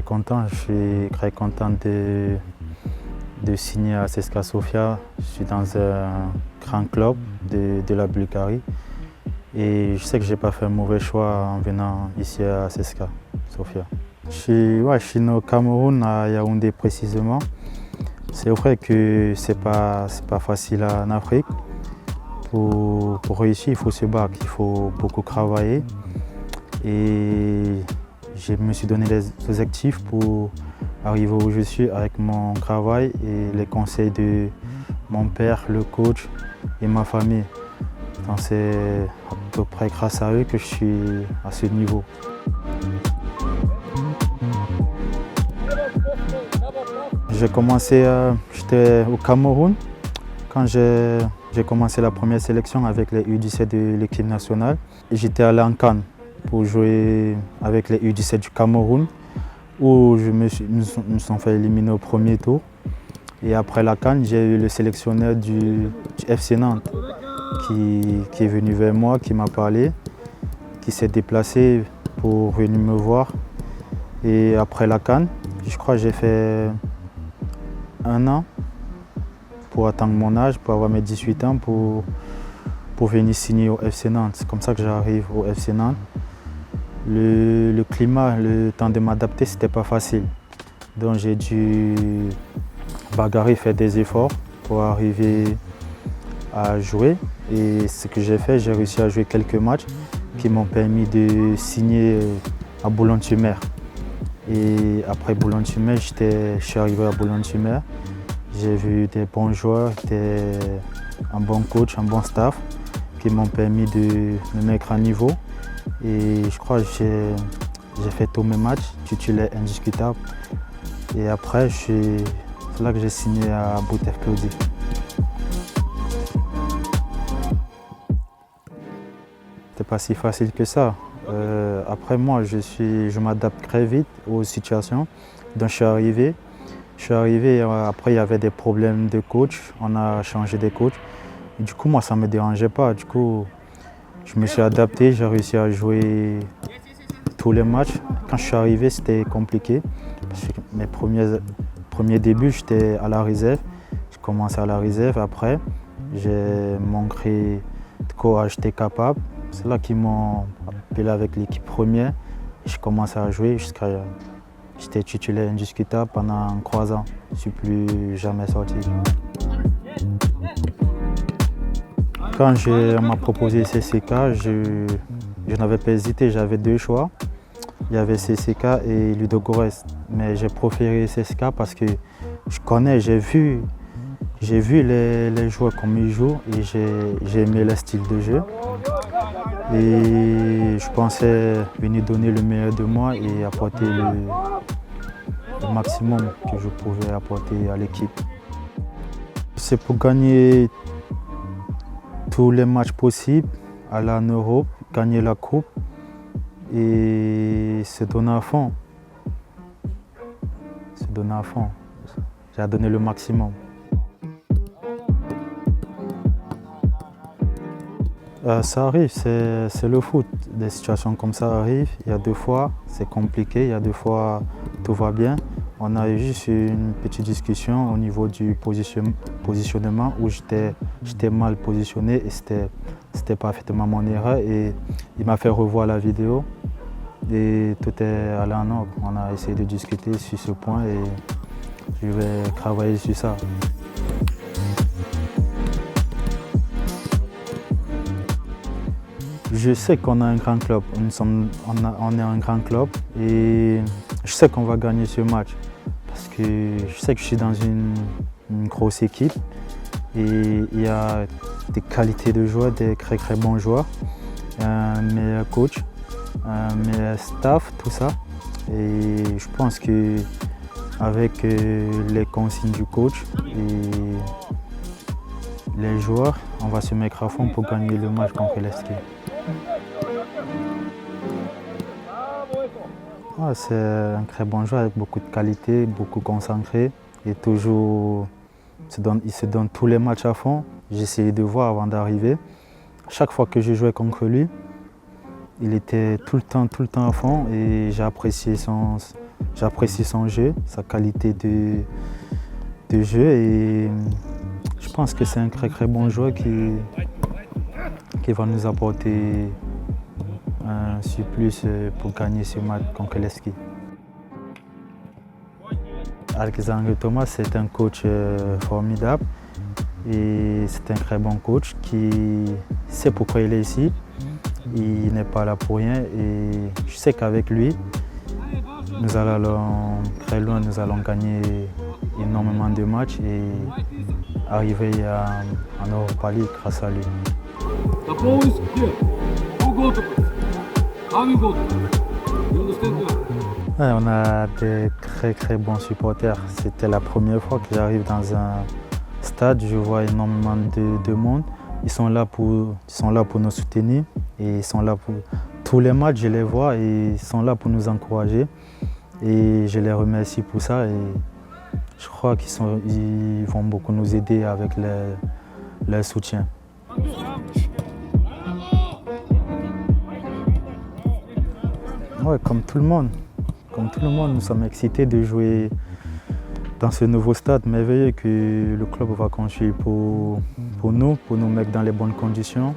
content, je suis très content de signer à CSKA Sofia. Je suis dans un grand club de la Bulgarie et je sais que je n'ai pas fait un mauvais choix en venant ici à CSKA Sofia. Je suis né au Cameroun, à Yaoundé précisément. C'est vrai que ce n'est pas facile en Afrique. Pour réussir, il faut se battre, il faut beaucoup travailler. Et je me suis donné des objectifs pour arriver où je suis avec mon travail et les conseils de mon père, le coach et ma famille. Donc c'est à peu près grâce à eux que je suis à ce niveau. J'ai commencé, j'étais au Cameroun quand j'ai commencé la première sélection avec les U17 de l'équipe nationale. J'étais allé en CAN pour jouer avec les U17 du Cameroun où nous sommes fait éliminer au premier tour. Et après la CAN, j'ai eu le sélectionneur du FC Nantes qui est venu vers moi, qui m'a parlé, qui s'est déplacé pour venir me voir. Et après la CAN, je crois que j'ai fait 1 an pour atteindre mon âge, pour avoir mes 18 ans, pour venir signer au FC Nantes. C'est comme ça que j'arrive au FC Nantes. Le climat, le temps de m'adapter, c'était pas facile. Donc j'ai dû bagarrer, faire des efforts pour arriver à jouer. Et ce que j'ai fait, j'ai réussi à jouer quelques matchs qui m'ont permis de signer à Boulogne-sur-Mer. Et après Boulogne-sur-Mer, je suis arrivé à Boulogne-sur-Mer. J'ai vu des bons joueurs, un bon coach, un bon staff qui m'ont permis de me mettre à niveau. Et je crois que j'ai fait tous mes matchs, titulaire indiscutable. Et après, c'est là que j'ai signé à Boutef Plody. C'était pas si facile que ça. Après moi, je m'adapte très vite aux situations. Donc je suis arrivé, après il y avait des problèmes de coach, on a changé de coach. Et du coup moi ça ne me dérangeait pas. Du coup je me suis adapté, j'ai réussi à jouer tous les matchs. Quand je suis arrivé c'était compliqué. Parce que mes premiers débuts j'étais à la réserve. J'ai commencé à la réserve, après j'ai montré de quoi j'étais capable. C'est là qu'ils m'ont appelé avec l'équipe première. J'ai commencé à jouer jusqu'à... J'étais titulaire indiscutable pendant 3 ans. Je ne suis plus jamais sorti. Quand on m'a proposé CSKA, je n'avais pas hésité, j'avais 2 choix. Il y avait CSKA et Ludogorets. Mais j'ai préféré CSKA parce que je connais, j'ai vu les joueurs comme ils jouent et j'ai aimé le style de jeu. Et je pensais venir donner le meilleur de moi et apporter le maximum que je pouvais apporter à l'équipe. C'est pour gagner tous les matchs possibles, aller en Europe, gagner la coupe et se donner à fond. Se donner à fond. J'ai donné le maximum. Ça arrive, c'est le foot. Des situations comme ça arrivent. Il y a 2 fois, c'est compliqué, il y a 2 fois, tout va bien. On a eu juste une petite discussion au niveau du positionnement où j'étais mal positionné et c'était parfaitement mon erreur. Et il m'a fait revoir la vidéo et tout est allé en ordre. On a essayé de discuter sur ce point et je vais travailler sur ça. Je sais qu'on a un grand club, on est un grand club et je sais qu'on va gagner ce match parce que je sais que je suis dans une grosse équipe et il y a des qualités de joueurs, des très très bons joueurs, un meilleur coach, un meilleur staff, tout ça. Et je pense qu'avec les consignes du coach et les joueurs, on va se mettre à fond pour gagner le match contre l'Esquire. C'est un très bon joueur avec beaucoup de qualité, beaucoup concentré et toujours il se donne tous les matchs à fond. J'ai essayé de voir avant d'arriver. Chaque fois que je jouais contre lui, il était tout le temps à fond et j'ai apprécié j'apprécie son jeu, sa qualité de jeu et je pense que c'est un très bon joueur qui va nous apporter un surplus pour gagner ce match contre Leski. Alexandre Thomas, c'est un coach formidable et c'est un très bon coach qui sait pourquoi il est ici. Il n'est pas là pour rien et je sais qu'avec lui, nous allons très loin, nous allons gagner énormément de matchs et arriver en Europa League grâce à lui. Ouais, on a des très bons supporters. C'était la première fois que j'arrive dans un stade, je vois énormément de monde. Ils sont là pour nous soutenir et ils sont là pour tous les matchs, je les vois et ils sont là pour nous encourager. Et je les remercie pour ça et je crois qu'ils vont beaucoup nous aider avec leur soutien. Ouais, comme tout le monde, nous sommes excités de jouer dans ce nouveau stade merveilleux que le club va construire pour nous mettre dans les bonnes conditions.